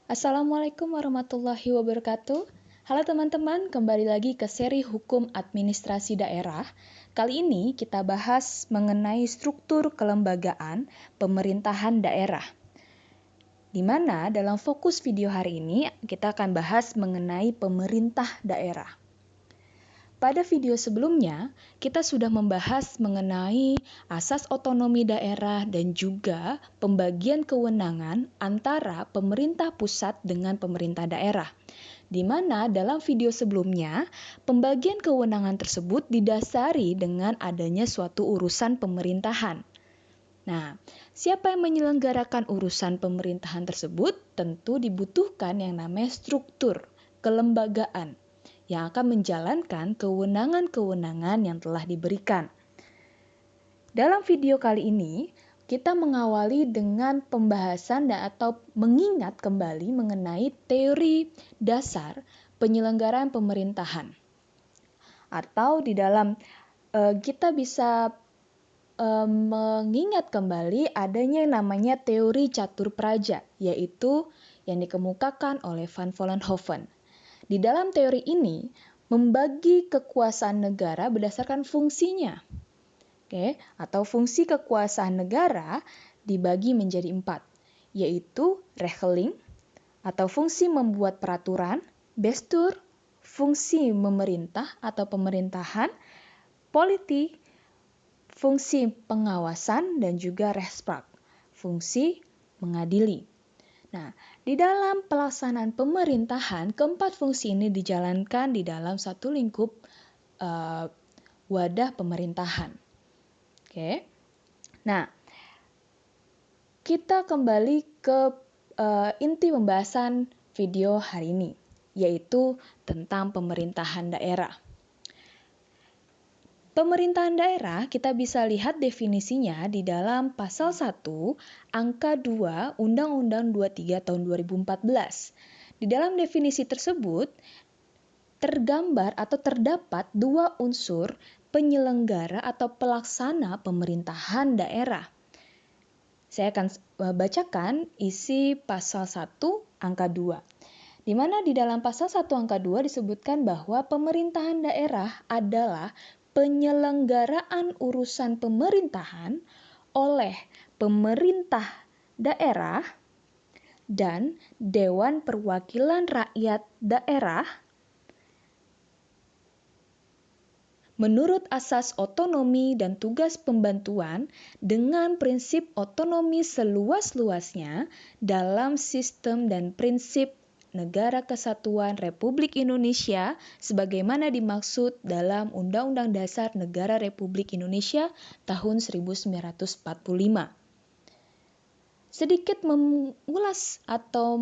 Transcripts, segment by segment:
Assalamualaikum warahmatullahi wabarakatuh. Halo teman-teman, kembali lagi ke seri Hukum Administrasi Daerah. Kali ini kita bahas mengenai struktur kelembagaan pemerintahan daerah. Di mana dalam fokus video hari ini kita akan bahas mengenai pemerintah daerah. Pada video sebelumnya, kita sudah membahas mengenai asas otonomi daerah dan juga pembagian kewenangan antara pemerintah pusat dengan pemerintah daerah. Di mana dalam video sebelumnya, pembagian kewenangan tersebut didasari dengan adanya suatu urusan pemerintahan. Nah, siapa yang menyelenggarakan urusan pemerintahan tersebut? Tentu dibutuhkan yang namanya struktur kelembagaan yang akan menjalankan kewenangan-kewenangan yang telah diberikan. Dalam video kali ini, kita mengawali dengan pembahasan atau mengingat kembali mengenai teori dasar penyelenggaraan pemerintahan. Atau di dalam kita bisa mengingat kembali adanya yang namanya teori catur praja, yaitu yang dikemukakan oleh Van Vollenhoven. Di dalam teori ini, membagi kekuasaan negara berdasarkan fungsinya. Atau fungsi kekuasaan negara dibagi menjadi 4, yaitu regeling, atau fungsi membuat peraturan, bestuur, fungsi memerintah atau pemerintahan, politik, fungsi pengawasan, dan juga rechtspraak, fungsi mengadili. Nah, di dalam pelaksanaan pemerintahan, keempat fungsi ini dijalankan di dalam satu lingkup wadah pemerintahan. Nah, kita kembali ke inti pembahasan video hari ini, yaitu tentang pemerintahan daerah. Pemerintahan daerah kita bisa lihat definisinya di dalam pasal 1 angka 2 Undang-Undang 23 tahun 2014. Di dalam definisi tersebut tergambar atau terdapat dua unsur penyelenggara atau pelaksana pemerintahan daerah. Saya akan bacakan isi pasal 1 angka 2. Di mana di dalam pasal 1 angka 2 disebutkan bahwa pemerintahan daerah adalah penyelenggaraan urusan pemerintahan oleh pemerintah daerah dan Dewan Perwakilan Rakyat Daerah menurut asas otonomi dan tugas pembantuan dengan prinsip otonomi seluas-luasnya dalam sistem dan prinsip Negara Kesatuan Republik Indonesia sebagaimana dimaksud dalam Undang-Undang Dasar Negara Republik Indonesia tahun 1945. Sedikit mengulas atau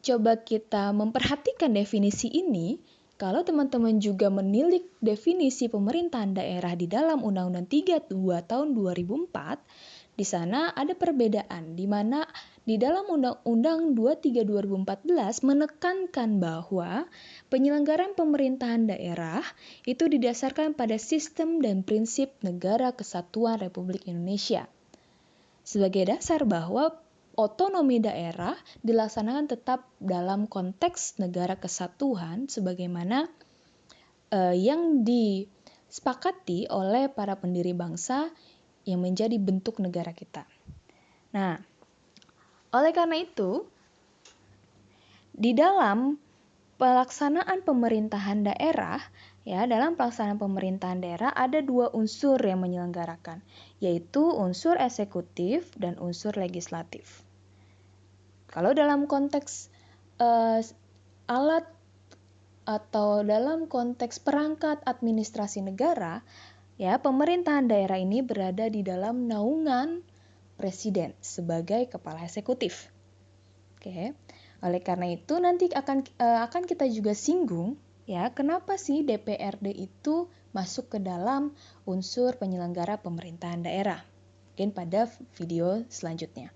coba kita memperhatikan definisi ini. Kalau teman-teman juga menilik definisi pemerintahan daerah di dalam Undang-Undang 32 tahun 2004, di sana ada perbedaan di mana di dalam Undang-Undang 23 2014 menekankan bahwa penyelenggaraan pemerintahan daerah itu didasarkan pada sistem dan prinsip Negara Kesatuan Republik Indonesia. Sebagai dasar bahwa otonomi daerah dilaksanakan tetap dalam konteks negara kesatuan sebagaimana yang disepakati oleh para pendiri bangsa yang menjadi bentuk negara kita. Nah, oleh karena itu, di dalam pelaksanaan pemerintahan daerah, dalam pelaksanaan pemerintahan daerah ada dua unsur yang menyelenggarakan, yaitu unsur eksekutif dan unsur legislatif. Kalau dalam konteks alat atau dalam konteks perangkat administrasi negara, pemerintahan daerah ini berada di dalam naungan presiden sebagai kepala eksekutif. Oleh karena itu nanti akan kita juga singgung kenapa sih DPRD itu masuk ke dalam unsur penyelenggara pemerintahan daerah. Mungkin pada video selanjutnya.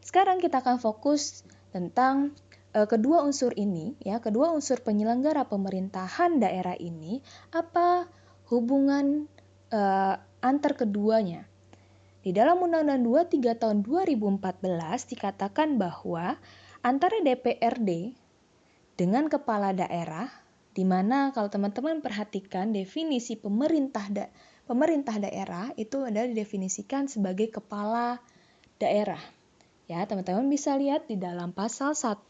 Sekarang kita akan fokus tentang kedua unsur ini, kedua unsur penyelenggara pemerintahan daerah ini, apa hubungan antar keduanya. Di dalam Undang-Undang 23 tahun 2014 dikatakan bahwa antara DPRD dengan kepala daerah, di mana kalau teman-teman perhatikan definisi pemerintah daerah itu adalah didefinisikan sebagai kepala daerah. Ya, teman-teman bisa lihat di dalam pasal 1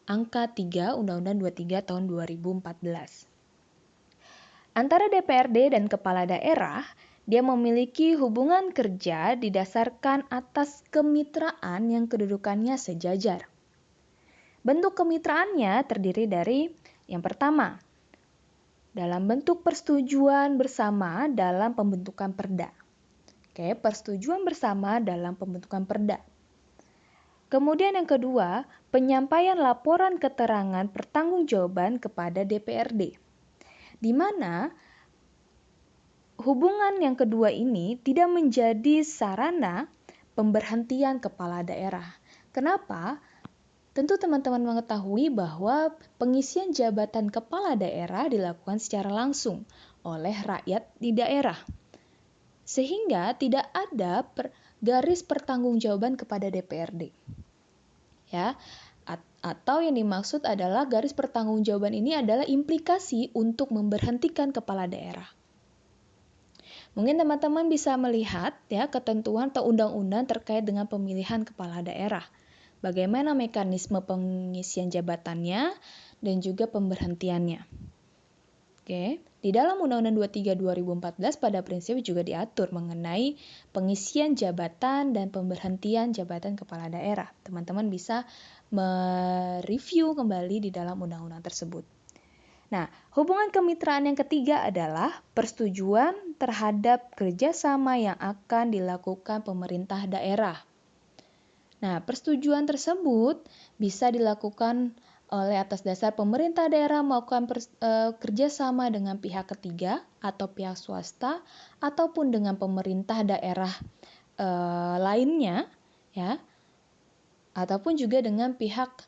angka 3 Undang-Undang 23 tahun 2014. Antara DPRD dan kepala daerah, dia memiliki hubungan kerja didasarkan atas kemitraan yang kedudukannya sejajar. Bentuk kemitraannya terdiri dari yang pertama, dalam bentuk persetujuan bersama dalam pembentukan perda. Persetujuan bersama dalam pembentukan perda. Kemudian yang kedua, penyampaian laporan keterangan pertanggungjawaban kepada DPRD. Di mana hubungan yang kedua ini tidak menjadi sarana pemberhentian kepala daerah. Kenapa? Tentu teman-teman mengetahui bahwa pengisian jabatan kepala daerah dilakukan secara langsung oleh rakyat di daerah. Sehingga tidak ada garis pertanggungjawaban kepada DPRD. Ya, atau yang dimaksud adalah garis pertanggungjawaban ini adalah implikasi untuk memberhentikan kepala daerah. Mungkin teman-teman bisa melihat ya ketentuan atau undang-undang terkait dengan pemilihan kepala daerah. Bagaimana mekanisme pengisian jabatannya dan juga pemberhentiannya. Di dalam Undang-Undang 23 2014 pada prinsip juga diatur mengenai pengisian jabatan dan pemberhentian jabatan kepala daerah. Teman-teman bisa mereview kembali di dalam undang-undang tersebut. Nah, hubungan kemitraan yang ketiga adalah persetujuan terhadap kerjasama yang akan dilakukan pemerintah daerah. Nah, persetujuan tersebut bisa dilakukan oleh atas dasar pemerintah daerah melakukan kerjasama dengan pihak ketiga atau pihak swasta ataupun dengan pemerintah daerah lainnya, ya, ataupun juga dengan pihak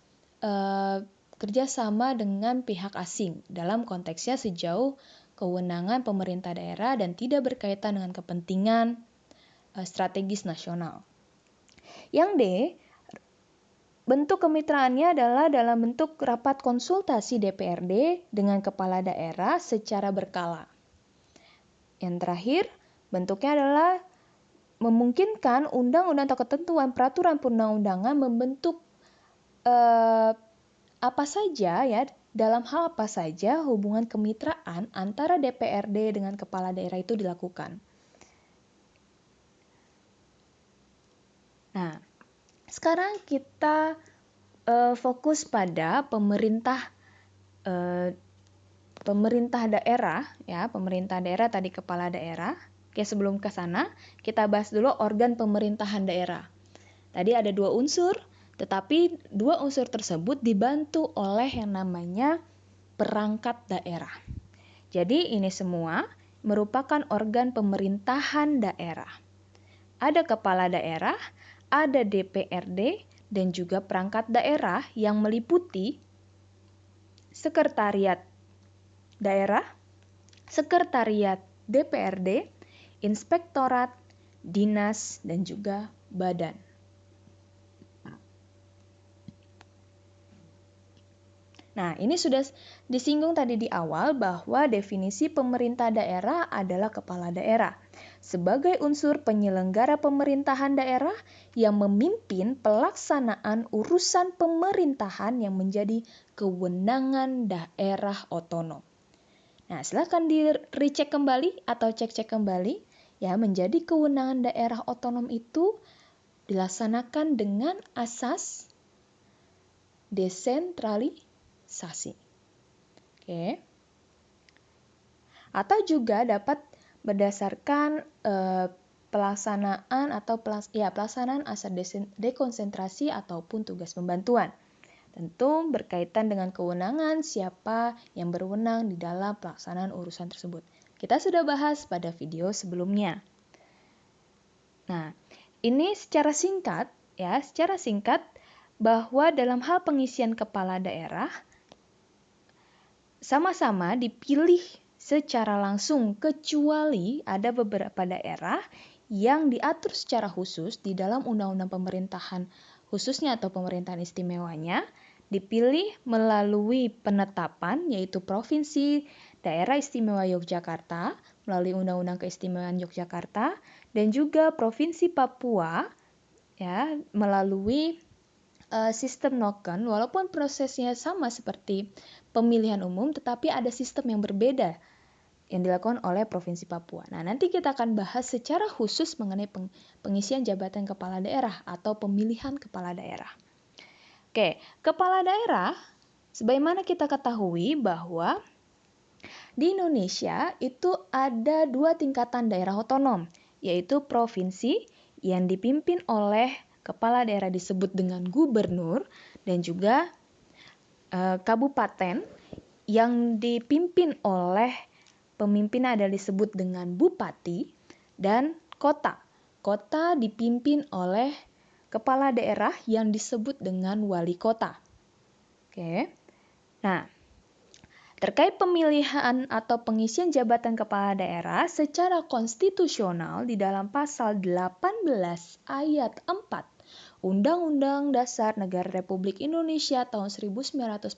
kerjasama dengan pihak asing dalam konteksnya sejauh kewenangan pemerintah daerah dan tidak berkaitan dengan kepentingan strategis nasional. Yang D, bentuk kemitraannya adalah dalam bentuk rapat konsultasi DPRD dengan kepala daerah secara berkala. Yang terakhir, bentuknya adalah memungkinkan undang-undang atau ketentuan peraturan perundang-undangan membentuk apa saja ya, dalam hal apa saja hubungan kemitraan antara DPRD dengan kepala daerah itu dilakukan. Nah, sekarang kita fokus pada pemerintah daerah, ya, pemerintah daerah tadi kepala daerah. Oke, sebelum ke sana, kita bahas dulu organ pemerintahan daerah. Tadi ada dua unsur, tetapi dua unsur tersebut dibantu oleh yang namanya perangkat daerah. Jadi ini semua merupakan organ pemerintahan daerah. Ada kepala daerah, ada DPRD, dan juga perangkat daerah yang meliputi sekretariat daerah, sekretariat DPRD, inspektorat, dinas, dan juga badan. Nah, ini sudah disinggung tadi di awal bahwa definisi pemerintah daerah adalah kepala daerah sebagai unsur penyelenggara pemerintahan daerah yang memimpin pelaksanaan urusan pemerintahan yang menjadi kewenangan daerah otonom. Nah, silakan di-recheck kembali atau cek-cek kembali ya, menjadi kewenangan daerah otonom itu dilaksanakan dengan asas desentralisasi. Oke. Atau juga dapat berdasarkan pelaksanaan asas dekonsentrasi ataupun tugas pembantuan. Tentu berkaitan dengan kewenangan siapa yang berwenang di dalam pelaksanaan urusan tersebut. Kita sudah bahas pada video sebelumnya. Nah, ini secara singkat bahwa dalam hal pengisian kepala daerah sama-sama dipilih secara langsung kecuali ada beberapa daerah yang diatur secara khusus di dalam undang-undang pemerintahan khususnya atau pemerintahan istimewanya dipilih melalui penetapan yaitu Provinsi Daerah Istimewa Yogyakarta melalui Undang-Undang Keistimewaan Yogyakarta dan juga Provinsi Papua ya melalui sistem noken walaupun prosesnya sama seperti pemilihan umum tetapi ada sistem yang berbeda yang dilakukan oleh Provinsi Papua. Nah, nanti kita akan bahas secara khusus mengenai pengisian jabatan kepala daerah atau pemilihan kepala daerah. Oke, kepala daerah, sebagaimana kita ketahui bahwa di Indonesia itu ada 2 tingkatan daerah otonom, yaitu provinsi yang dipimpin oleh kepala daerah disebut dengan gubernur dan juga kabupaten yang dipimpin oleh pemimpin adalah disebut dengan bupati dan kota. Kota dipimpin oleh kepala daerah yang disebut dengan wali kota. Oke. Nah, terkait pemilihan atau pengisian jabatan kepala daerah secara konstitusional di dalam pasal 18 ayat 4 Undang-Undang Dasar Negara Republik Indonesia tahun 1945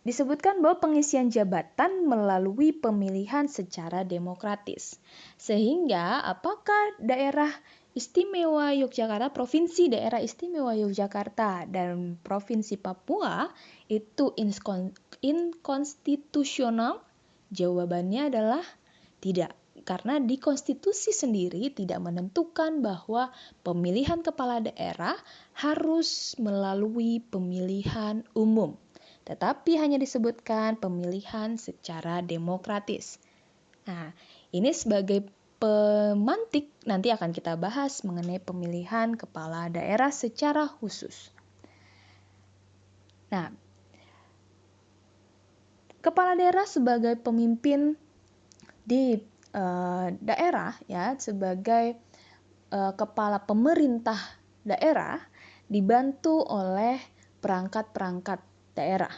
disebutkan bahwa pengisian jabatan melalui pemilihan secara demokratis. Sehingga apakah daerah istimewa Yogyakarta, Provinsi Daerah Istimewa Yogyakarta dan Provinsi Papua itu inkonstitusional? Jawabannya adalah tidak. Karena di konstitusi sendiri tidak menentukan bahwa pemilihan kepala daerah harus melalui pemilihan umum. Tetapi hanya disebutkan pemilihan secara demokratis. Nah, ini sebagai pemantik nanti akan kita bahas mengenai pemilihan kepala daerah secara khusus. Nah, kepala daerah sebagai pemimpin di daerah ya, sebagai kepala pemerintah daerah dibantu oleh perangkat-perangkat daerah.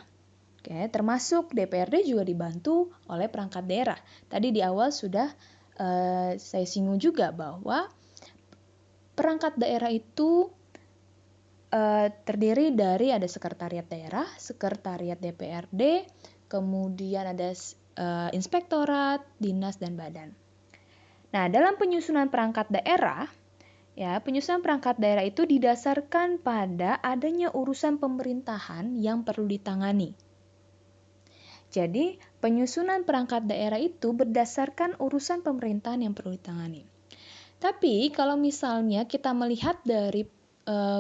Oke, termasuk DPRD juga dibantu oleh perangkat daerah. Tadi di awal sudah saya singgung juga bahwa perangkat daerah itu terdiri dari ada sekretariat daerah, sekretariat DPRD, kemudian ada inspektorat, dinas, dan badan. Nah, dalam penyusunan perangkat daerah, ya, penyusunan perangkat daerah itu didasarkan pada adanya urusan pemerintahan yang perlu ditangani. Jadi, penyusunan perangkat daerah itu berdasarkan urusan pemerintahan yang perlu ditangani. Tapi, kalau misalnya kita melihat dari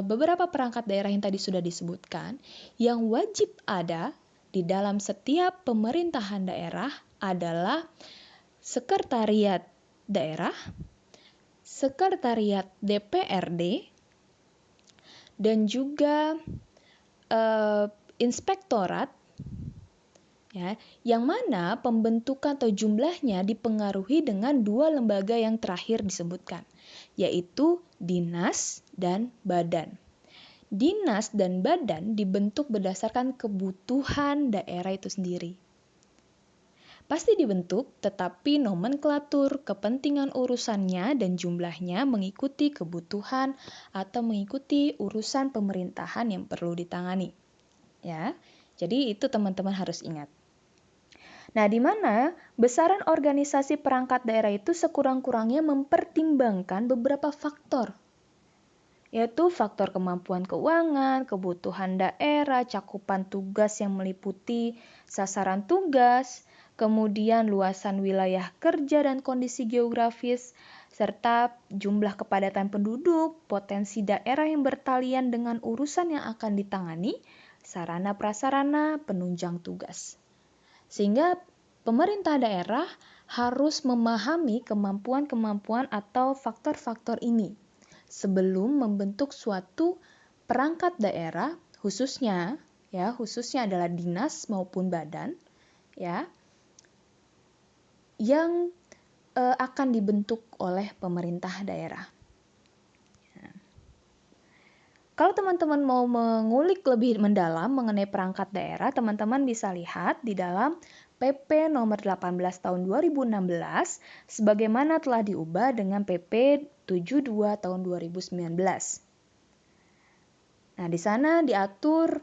beberapa perangkat daerah yang tadi sudah disebutkan, yang wajib ada di dalam setiap pemerintahan daerah adalah sekretariat daerah, sekretariat DPRD, dan juga inspektorat, ya, yang mana pembentukan atau jumlahnya dipengaruhi dengan 2 lembaga yang terakhir disebutkan, yaitu dinas dan badan. Dinas dan badan dibentuk berdasarkan kebutuhan daerah itu sendiri. Pasti dibentuk, tetapi nomenklatur, kepentingan urusannya dan jumlahnya mengikuti kebutuhan atau mengikuti urusan pemerintahan yang perlu ditangani. Ya, jadi itu teman-teman harus ingat. Nah, di mana besaran organisasi perangkat daerah itu sekurang-kurangnya mempertimbangkan beberapa faktor, yaitu faktor kemampuan keuangan, kebutuhan daerah, cakupan tugas yang meliputi sasaran tugas, kemudian luasan wilayah kerja dan kondisi geografis, serta jumlah kepadatan penduduk, potensi daerah yang bertalian dengan urusan yang akan ditangani, sarana prasarana, penunjang tugas. Sehingga pemerintah daerah harus memahami kemampuan-kemampuan atau faktor-faktor ini sebelum membentuk suatu perangkat daerah, khususnya adalah dinas maupun badan, ya, yang akan dibentuk oleh pemerintah daerah. Kalau teman-teman mau mengulik lebih mendalam mengenai perangkat daerah, teman-teman bisa lihat di dalam PP nomor 18 tahun 2016 sebagaimana telah diubah dengan PP 72 tahun 2019. Nah, di sana diatur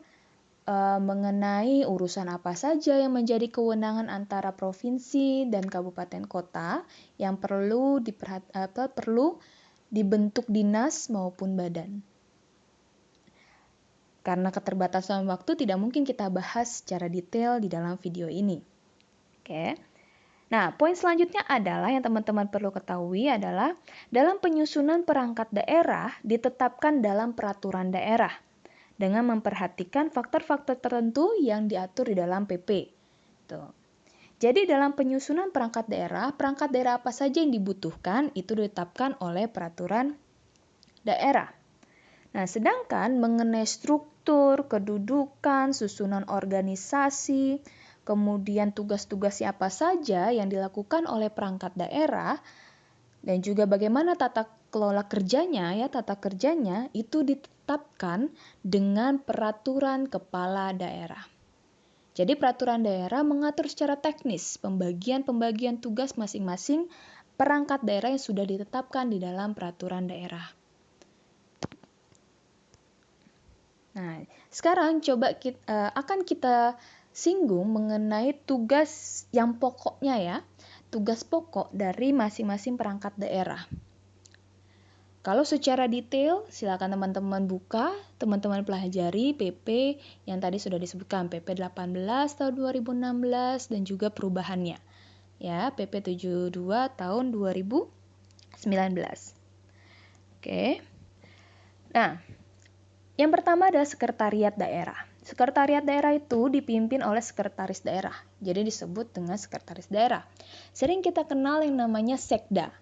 mengenai urusan apa saja yang menjadi kewenangan antara provinsi dan kabupaten kota yang perlu dibentuk dinas maupun badan. Karena keterbatasan waktu tidak mungkin kita bahas secara detail di dalam video ini. Oke. Nah, poin selanjutnya adalah yang teman-teman perlu ketahui adalah dalam penyusunan perangkat daerah ditetapkan dalam peraturan daerah dengan memperhatikan faktor-faktor tertentu yang diatur di dalam PP. Tuh. Jadi dalam penyusunan perangkat daerah apa saja yang dibutuhkan itu ditetapkan oleh peraturan daerah. Nah, sedangkan mengenai struktur, kedudukan, susunan organisasi, kemudian tugas-tugas apa saja yang dilakukan oleh perangkat daerah, dan juga bagaimana tata kerjanya itu ditetapkan dengan peraturan kepala daerah. Jadi peraturan daerah mengatur secara teknis pembagian tugas masing-masing perangkat daerah yang sudah ditetapkan di dalam peraturan daerah. Nah, sekarang akan kita singgung mengenai tugas yang pokoknya ya. Tugas pokok dari masing-masing perangkat daerah. Kalau secara detail, silakan teman-teman buka, teman-teman pelajari PP yang tadi sudah disebutkan, PP 18 tahun 2016 dan juga perubahannya. Ya, PP 72 tahun 2019. Oke. Nah, yang pertama adalah sekretariat daerah. Sekretariat daerah itu dipimpin oleh sekretaris daerah. Jadi disebut dengan sekretaris daerah. Sering kita kenal yang namanya sekda.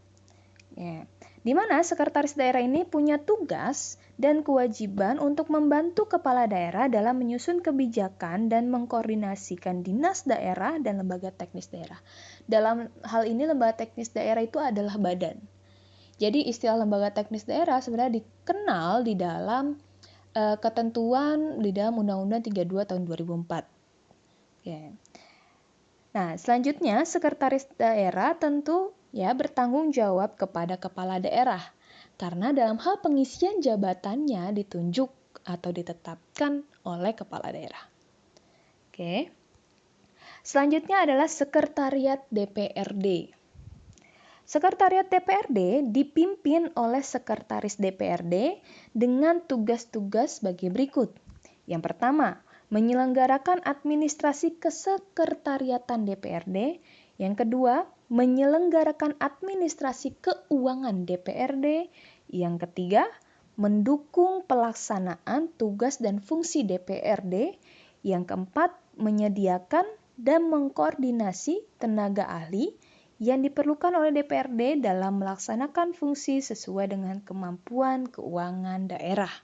Ya. Di mana sekretaris daerah ini punya tugas dan kewajiban untuk membantu kepala daerah dalam menyusun kebijakan dan mengkoordinasikan dinas daerah dan lembaga teknis daerah. Dalam hal ini lembaga teknis daerah itu adalah badan. Jadi istilah lembaga teknis daerah sebenarnya dikenal di dalam ketentuan di dalam Undang-Undang 32 tahun 2004. Okay. Nah, selanjutnya sekretaris daerah tentu bertanggung jawab kepada kepala daerah karena dalam hal pengisian jabatannya ditunjuk atau ditetapkan oleh kepala daerah. Oke. Selanjutnya adalah sekretariat DPRD. Sekretariat DPRD dipimpin oleh sekretaris DPRD dengan tugas-tugas bagi berikut. Yang pertama, menyelenggarakan administrasi kesekretariatan DPRD. Yang kedua, menyelenggarakan administrasi keuangan DPRD. Yang ketiga, mendukung pelaksanaan tugas dan fungsi DPRD. Yang keempat, menyediakan dan mengkoordinasi tenaga ahli yang diperlukan oleh DPRD dalam melaksanakan fungsi sesuai dengan kemampuan keuangan daerah.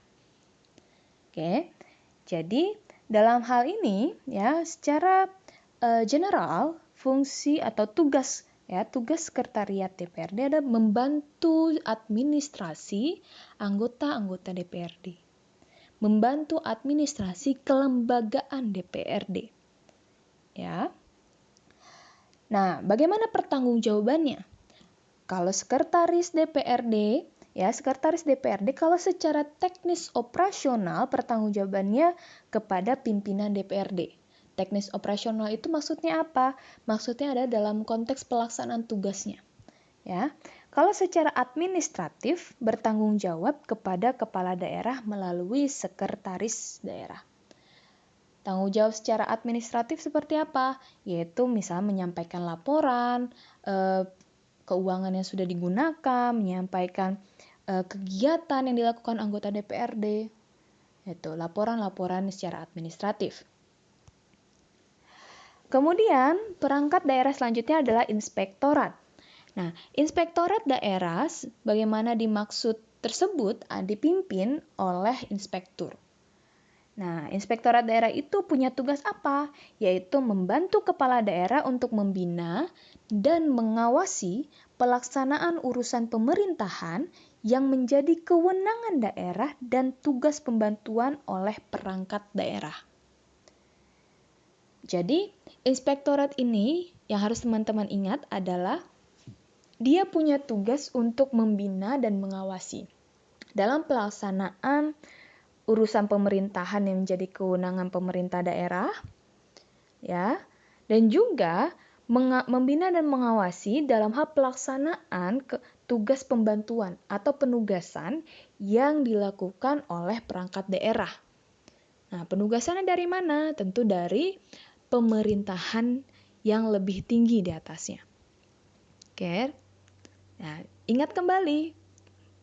Oke, jadi dalam hal ini secara general fungsi atau tugas sekretariat DPRD adalah membantu administrasi anggota-anggota DPRD, membantu administrasi kelembagaan DPRD. Ya. Nah, bagaimana pertanggungjawabannya? Kalau sekretaris DPRD kalau secara teknis operasional pertanggungjawabannya kepada pimpinan DPRD. Teknis operasional itu maksudnya apa? Maksudnya ada dalam konteks pelaksanaan tugasnya. Ya. Kalau secara administratif bertanggung jawab kepada kepala daerah melalui sekretaris daerah. Tanggung jawab secara administratif seperti apa? Yaitu misalnya menyampaikan laporan, keuangan yang sudah digunakan, menyampaikan kegiatan yang dilakukan anggota DPRD, yaitu laporan-laporan secara administratif. Kemudian perangkat daerah selanjutnya adalah inspektorat. Nah, inspektorat daerah bagaimana dimaksud tersebut dipimpin oleh inspektur. Nah, inspektorat daerah itu punya tugas apa? Yaitu membantu kepala daerah untuk membina dan mengawasi pelaksanaan urusan pemerintahan yang menjadi kewenangan daerah dan tugas pembantuan oleh perangkat daerah. Jadi, inspektorat ini yang harus teman-teman ingat adalah dia punya tugas untuk membina dan mengawasi dalam pelaksanaan urusan pemerintahan yang menjadi kewenangan pemerintah daerah, ya, dan juga membina dan mengawasi dalam hal pelaksanaan tugas pembantuan atau penugasan yang dilakukan oleh perangkat daerah. Nah, penugasannya dari mana? Tentu dari pemerintahan yang lebih tinggi di atasnya. Oke. Nah, ingat kembali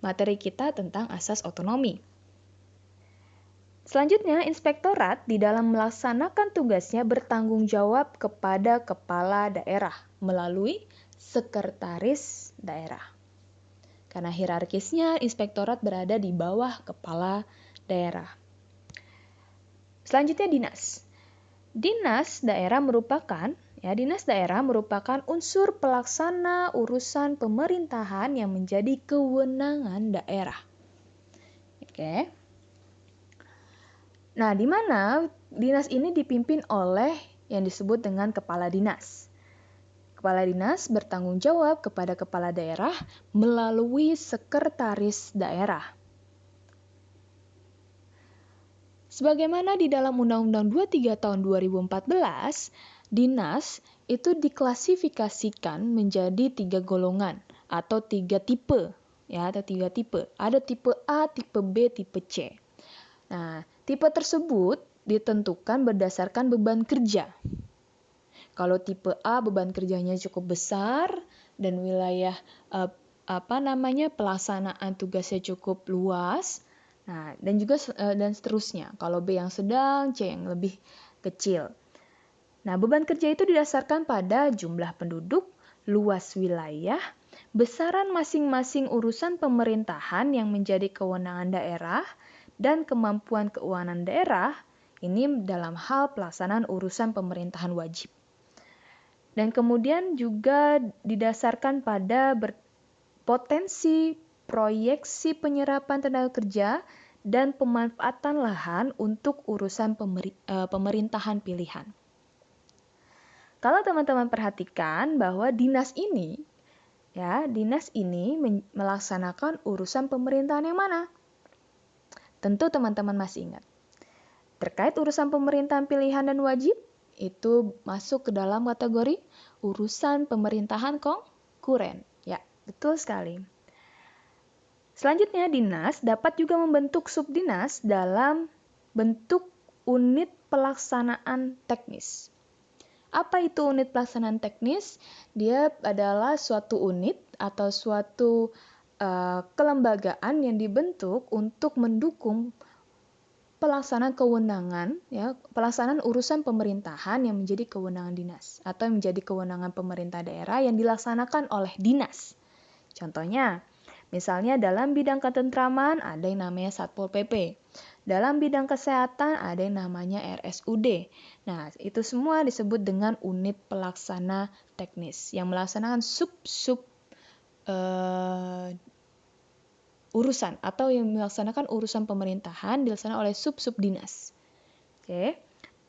materi kita tentang asas otonomi. Selanjutnya, inspektorat di dalam melaksanakan tugasnya bertanggung jawab kepada kepala daerah melalui sekretaris daerah. Karena hierarkisnya, inspektorat berada di bawah kepala daerah. Selanjutnya, dinas. Dinas daerah merupakan unsur pelaksana urusan pemerintahan yang menjadi kewenangan daerah. Oke. Nah, di mana dinas ini dipimpin oleh yang disebut dengan kepala dinas. Kepala dinas bertanggung jawab kepada kepala daerah melalui sekretaris daerah. Sebagaimana di dalam Undang-Undang 23 tahun 2014, dinas itu diklasifikasikan menjadi 3 golongan atau 3 tipe. Ada 3 tipe. Ada tipe A, tipe B, tipe C. Nah, tipe tersebut ditentukan berdasarkan beban kerja. Kalau tipe A beban kerjanya cukup besar dan wilayah pelaksanaan tugasnya cukup luas. Nah, dan seterusnya. Kalau B yang sedang, C yang lebih kecil. Nah, beban kerja itu didasarkan pada jumlah penduduk, luas wilayah, besaran masing-masing urusan pemerintahan yang menjadi kewenangan daerah, dan kemampuan keuangan daerah ini dalam hal pelaksanaan urusan pemerintahan wajib. Dan kemudian juga didasarkan pada potensi proyeksi penyerapan tenaga kerja dan pemanfaatan lahan untuk urusan pemerintahan pilihan. Kalau teman-teman perhatikan bahwa dinas ini melaksanakan urusan pemerintahan yang mana? Tentu teman-teman masih ingat. Terkait urusan pemerintahan pilihan dan wajib, itu masuk ke dalam kategori urusan pemerintahan konkuren. Ya, betul sekali. Selanjutnya, dinas dapat juga membentuk subdinas dalam bentuk unit pelaksanaan teknis. Apa itu unit pelaksanaan teknis? Dia adalah suatu unit atau suatu kelembagaan yang dibentuk untuk mendukung pelaksanaan pelaksanaan urusan pemerintahan yang menjadi kewenangan dinas atau yang menjadi kewenangan pemerintah daerah yang dilaksanakan oleh dinas. Contohnya, misalnya dalam bidang ketentraman ada yang namanya Satpol PP. Dalam bidang kesehatan ada yang namanya RSUD. Nah, itu semua disebut dengan unit pelaksana teknis yang melaksanakan urusan atau yang melaksanakan urusan pemerintahan dilaksanakan oleh sub-sub dinas. Oke.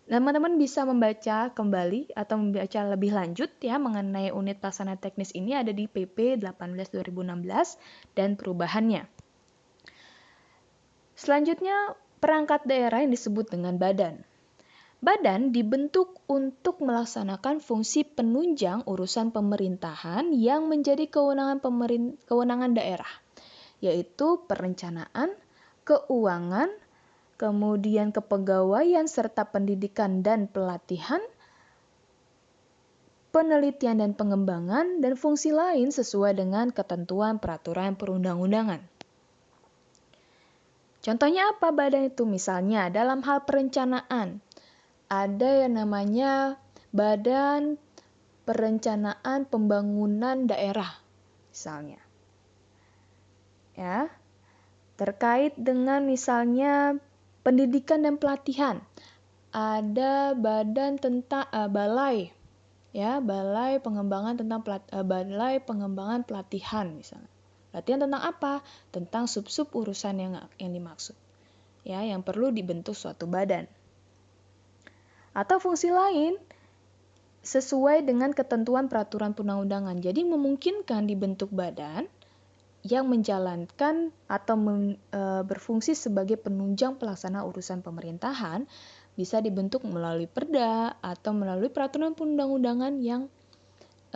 Teman-teman bisa membaca kembali atau membaca lebih lanjut mengenai unit pelaksana teknis ini ada di PP 18/2016 dan perubahannya. Selanjutnya, perangkat daerah yang disebut dengan badan. Badan dibentuk untuk melaksanakan fungsi penunjang urusan pemerintahan yang menjadi kewenangan daerah, yaitu perencanaan, keuangan, kemudian kepegawaian serta pendidikan dan pelatihan, penelitian dan pengembangan, dan fungsi lain sesuai dengan ketentuan peraturan perundang-undangan. Contohnya apa badan itu? Misalnya dalam hal perencanaan, ada yang namanya Badan Perencanaan Pembangunan Daerah, misalnya. Ya, terkait dengan misalnya pendidikan dan pelatihan, ada badan tentang balai pengembangan balai pengembangan pelatihan misalnya. Pelatihan tentang apa? Tentang sub-sub urusan yang dimaksud. Yang perlu dibentuk suatu badan. atau fungsi lain sesuai dengan ketentuan peraturan perundang-undangan. Jadi memungkinkan dibentuk badan yang menjalankan atau berfungsi sebagai penunjang pelaksana urusan pemerintahan, bisa dibentuk melalui perda atau melalui peraturan perundang-undangan yang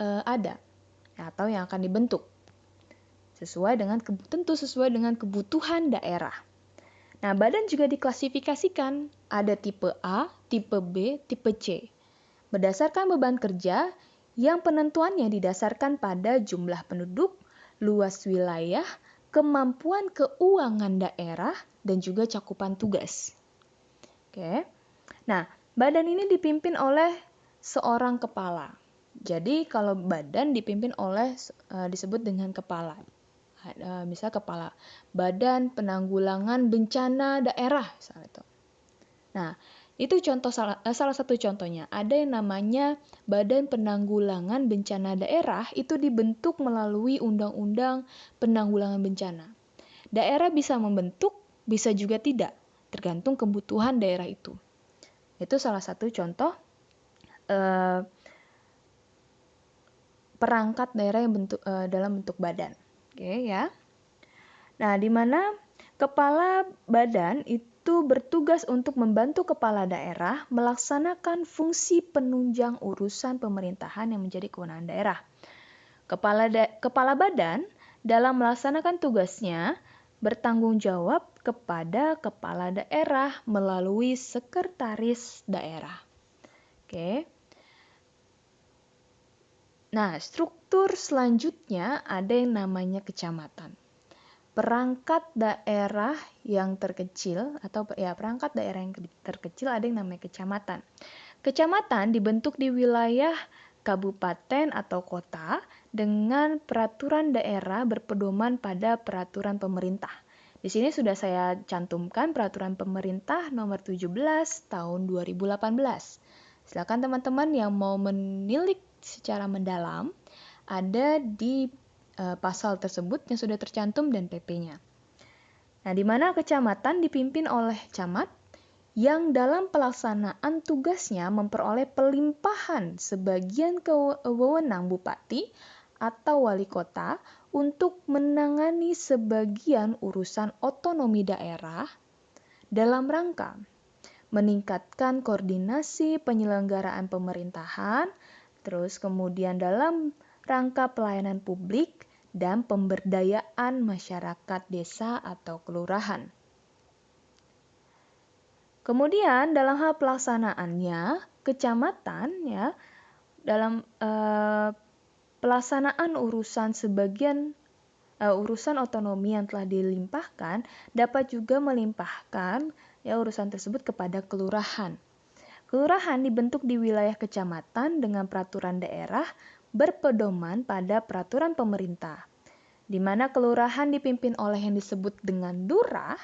ada atau yang akan dibentuk tentu sesuai dengan kebutuhan daerah. Nah, badan juga diklasifikasikan, ada tipe A, tipe B, tipe C. Berdasarkan beban kerja yang penentuannya didasarkan pada jumlah penduduk, luas wilayah, kemampuan keuangan daerah, dan juga cakupan tugas. Oke. Nah, badan ini dipimpin oleh seorang kepala. Jadi kalau badan dipimpin oleh disebut dengan kepala. Misal kepala Badan Penanggulangan Bencana Daerah misalnya itu. Nah, itu salah satu contohnya. Ada yang namanya Badan Penanggulangan Bencana Daerah, itu dibentuk melalui Undang-Undang Penanggulangan Bencana. Daerah bisa membentuk, bisa juga tidak, tergantung kebutuhan daerah itu. Itu salah satu contoh perangkat daerah yang dalam bentuk badan. Oke ya. Nah, di mana kepala badan itu bertugas untuk membantu kepala daerah melaksanakan fungsi penunjang urusan pemerintahan yang menjadi kewenangan daerah. Kepala badan dalam melaksanakan tugasnya bertanggung jawab kepada kepala daerah melalui sekretaris daerah. Oke. Nah, struktur selanjutnya ada yang namanya kecamatan. Perangkat daerah yang terkecil perangkat daerah yang terkecil ada yang namanya kecamatan. Kecamatan dibentuk di wilayah kabupaten atau kota dengan peraturan daerah berpedoman pada peraturan pemerintah. Di sini sudah saya cantumkan peraturan pemerintah nomor 17 tahun 2018. Silakan teman-teman yang mau menilik secara mendalam ada di pasal tersebut yang sudah tercantum dan PP-nya. Nah, di mana kecamatan dipimpin oleh camat yang dalam pelaksanaan tugasnya memperoleh pelimpahan sebagian wewenang bupati atau wali kota untuk menangani sebagian urusan otonomi daerah dalam rangka meningkatkan koordinasi penyelenggaraan pemerintahan, terus kemudian dalam rangka pelayanan publik dan pemberdayaan masyarakat desa atau kelurahan. Kemudian dalam hal pelaksanaannya, kecamatan dalam pelaksanaan urusan urusan otonomi yang telah dilimpahkan dapat juga melimpahkan urusan tersebut kepada kelurahan. Kelurahan dibentuk di wilayah kecamatan dengan peraturan daerah berpedoman pada peraturan pemerintah, di mana kelurahan dipimpin oleh yang disebut dengan lurah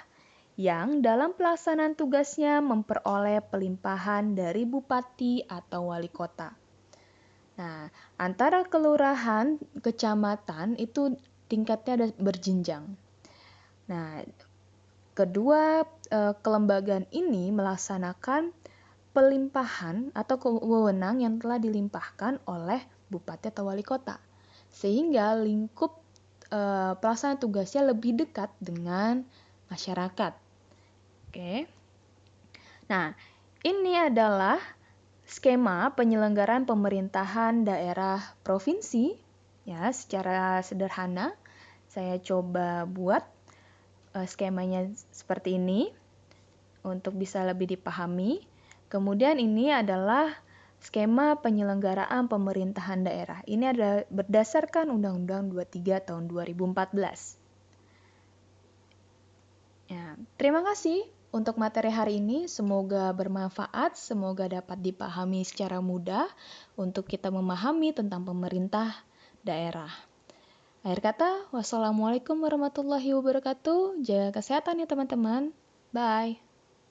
yang dalam pelaksanaan tugasnya memperoleh pelimpahan dari bupati atau wali kota. Nah, antara kelurahan, kecamatan itu tingkatnya ada berjenjang. Nah, kedua kelembagaan ini melaksanakan pelimpahan atau wewenang yang telah dilimpahkan oleh bupati atau wali kota, sehingga lingkup pelaksanaan tugasnya lebih dekat dengan masyarakat. Oke. Nah, ini adalah skema penyelenggaraan pemerintahan daerah provinsi ya, secara sederhana saya coba buat skemanya seperti ini untuk bisa lebih dipahami. Kemudian ini adalah skema penyelenggaraan pemerintahan daerah. Ini adalah berdasarkan Undang-Undang 23 tahun 2014. Ya, terima kasih untuk materi hari ini. Semoga bermanfaat, semoga dapat dipahami secara mudah untuk kita memahami tentang pemerintah daerah. Akhir kata, wassalamualaikum warahmatullahi wabarakatuh. Jaga kesehatan ya teman-teman. Bye.